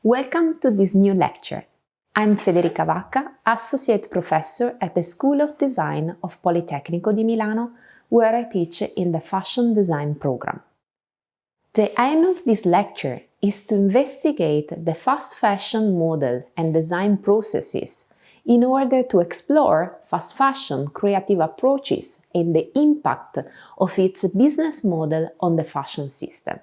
Welcome to this new lecture. I'm Federica Vacca, Associate Professor at the School of Design of Politecnico di Milano, where I teach in the Fashion Design program. The aim of this lecture is to investigate the fast fashion model and design processes in order to explore fast fashion creative approaches and the impact of its business model on the fashion system.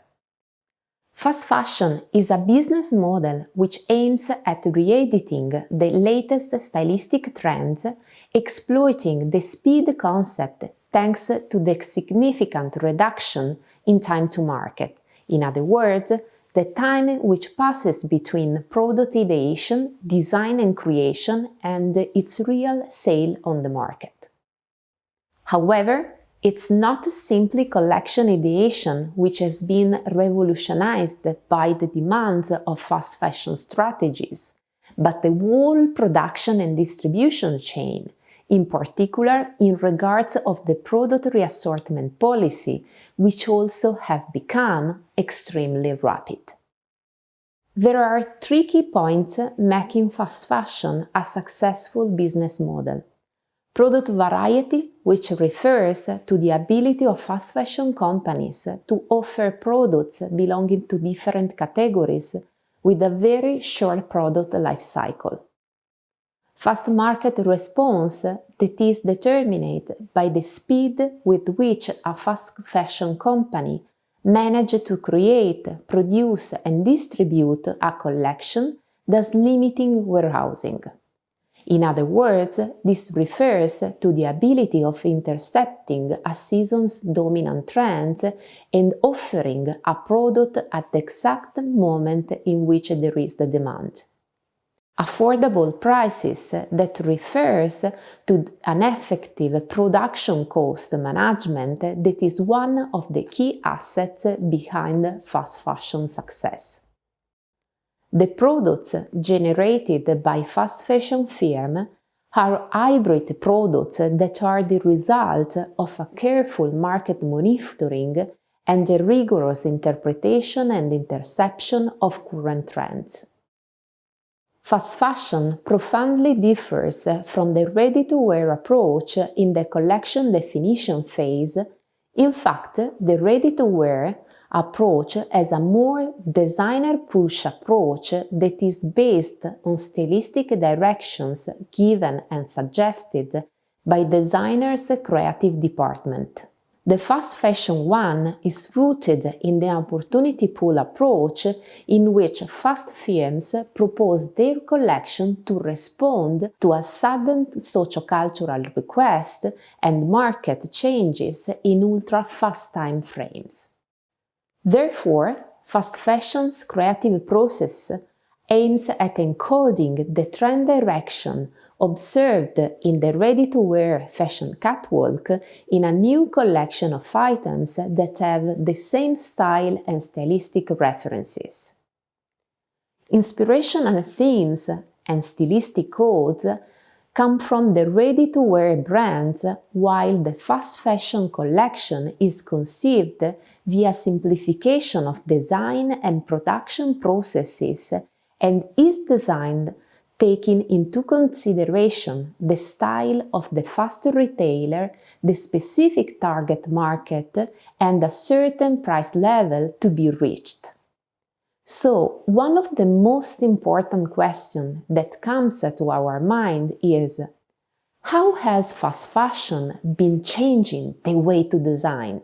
Fast fashion is a business model which aims at re-editing the latest stylistic trends, exploiting the speed concept thanks to the significant reduction in time to market. In other words, the time which passes between product ideation, design and creation and its real sale on the market. However, it's not simply collection ideation which has been revolutionized by the demands of fast fashion strategies, but the whole production and distribution chain, in particular in regards of the product reassortment policy, which also have become extremely rapid. There are three key points making fast fashion a successful business model. Product variety, which refers to the ability of fast fashion companies to offer products belonging to different categories with a very short product life cycle. Fast market response, that is determined by the speed with which a fast fashion company manages to create, produce and distribute a collection, thus limiting warehousing. In other words, this refers to the ability of intercepting a season's dominant trends and offering a product at the exact moment in which there is the demand. Affordable prices, that refers to an effective production cost management that is one of the key assets behind fast fashion success. The products generated by fast fashion firms are hybrid products that are the result of a careful market monitoring and a rigorous interpretation and interception of current trends. Fast fashion profoundly differs from the ready-to-wear approach in the collection definition phase. In fact, the ready-to-wear approach has a more designer-push approach that is based on stylistic directions given and suggested by designers' creative department. The fast fashion one is rooted in the opportunity pool approach in which fast firms propose their collection to respond to a sudden sociocultural request and market changes in ultra-fast time frames. Therefore, fast fashion's creative process aims at encoding the trend direction observed in the ready-to-wear fashion catwalk in a new collection of items that have the same style and stylistic references. Inspirational themes and stylistic codes come from the ready-to-wear brands, while the fast fashion collection is conceived via simplification of design and production processes and is designed taking into consideration the style of the fast retailer, the specific target market, and a certain price level to be reached. So, one of the most important questions that comes to our mind is: how has fast fashion been changing the way to design?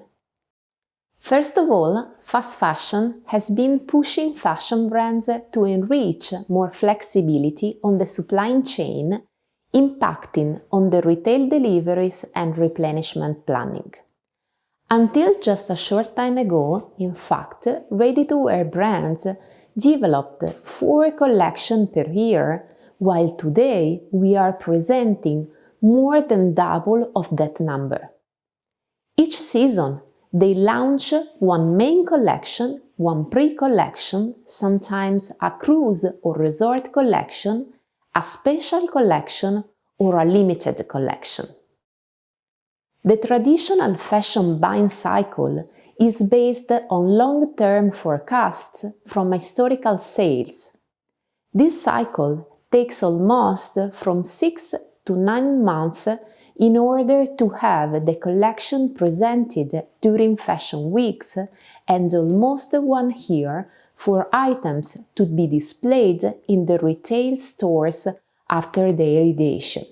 First of all, fast fashion has been pushing fashion brands to enrich more flexibility on the supply chain, impacting on the retail deliveries and replenishment planning. Until just a short time ago, in fact, ready-to-wear brands developed 4 collections per year, while today we are presenting more than double of that number. Each season, they launch one main collection, one pre-collection, sometimes a cruise or resort collection, a special collection, or a limited collection. The traditional fashion buying cycle is based on long-term forecasts from historical sales. This cycle takes almost from 6 to 9 months in order to have the collection presented during fashion weeks and almost 1 year for items to be displayed in the retail stores after their ideation.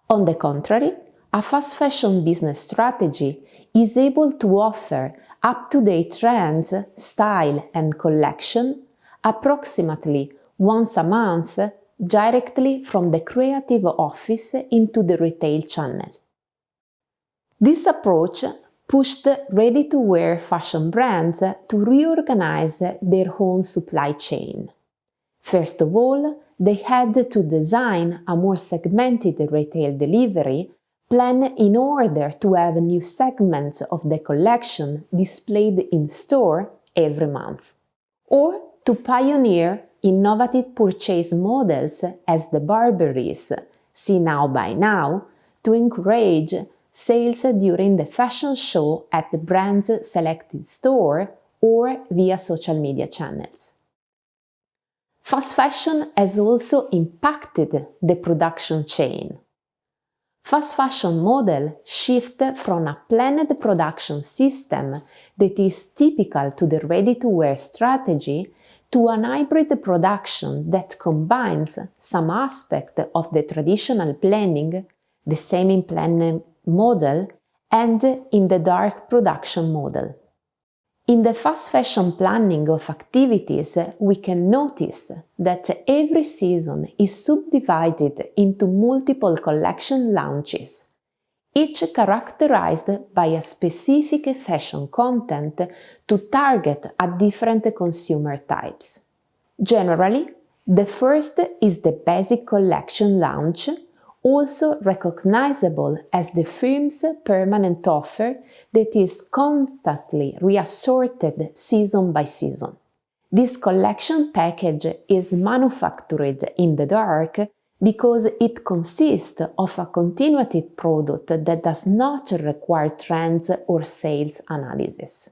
On the contrary, a fast fashion business strategy is able to offer up-to-date trends, style and collection approximately once a month directly from the creative office into the retail channel. This approach pushed ready-to-wear fashion brands to reorganize their own supply chain. First of all, they had to design a more segmented retail delivery plan in order to have new segments of the collection displayed in store every month, or to pioneer innovative purchase models as the Burberrys, see now buy now, to encourage sales during the fashion show at the brand's selected store or via social media channels. Fast fashion has also impacted the production chain. Fast fashion model shift from a planned production system that is typical to the ready-to-wear strategy to an hybrid production that combines some aspect of the traditional planning, the semi-planned model, and in the dark production model. In the fast fashion planning of activities, we can notice that every season is subdivided into multiple collection launches, each characterized by a specific fashion content to target at different consumer types. Generally, the first is the basic collection launch, also recognizable as the firm's permanent offer that is constantly reassorted season by season. This collection package is manufactured in the dark because it consists of a continuative product that does not require trends or sales analysis.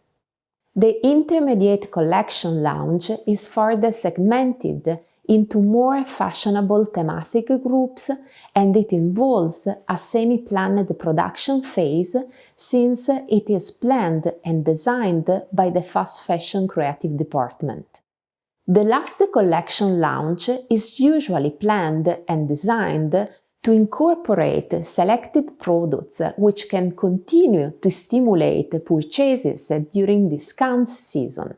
The intermediate collection launch is further segmented into more fashionable thematic groups, and it involves a semi-planned production phase since it is planned and designed by the fast fashion creative department. The last collection launch is usually planned and designed to incorporate selected products which can continue to stimulate purchases during discount season.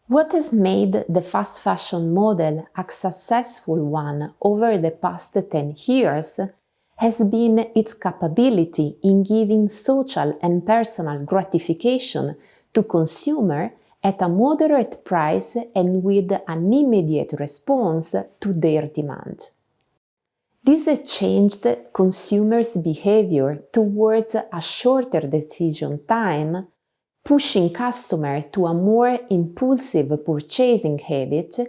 What has made the fast fashion model a successful one over the past 10 years has been its capability in giving social and personal gratification to consumers at a moderate price and with an immediate response to their demand. This changed consumers' behavior towards a shorter decision time, pushing customers to a more impulsive purchasing habit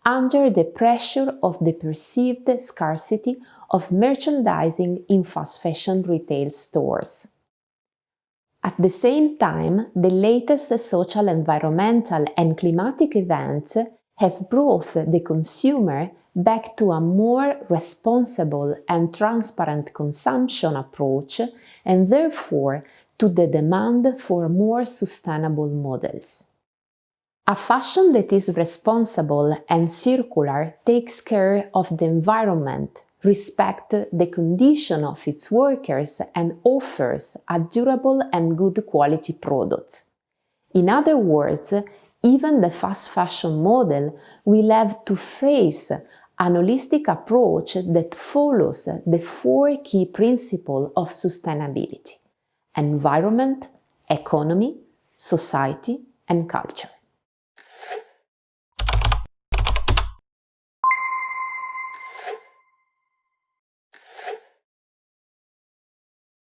under the pressure of the perceived scarcity of merchandising in fast fashion retail stores. At the same time, the latest social, environmental and climatic events have brought the consumer back to a more responsible and transparent consumption approach and therefore to the demand for more sustainable models. A fashion that is responsible and circular takes care of the environment, respects the condition of its workers and offers a durable and good quality product. In other words, even the fast fashion model will have to face an holistic approach that follows the 4 key principles of sustainability: environment, economy, society, and culture.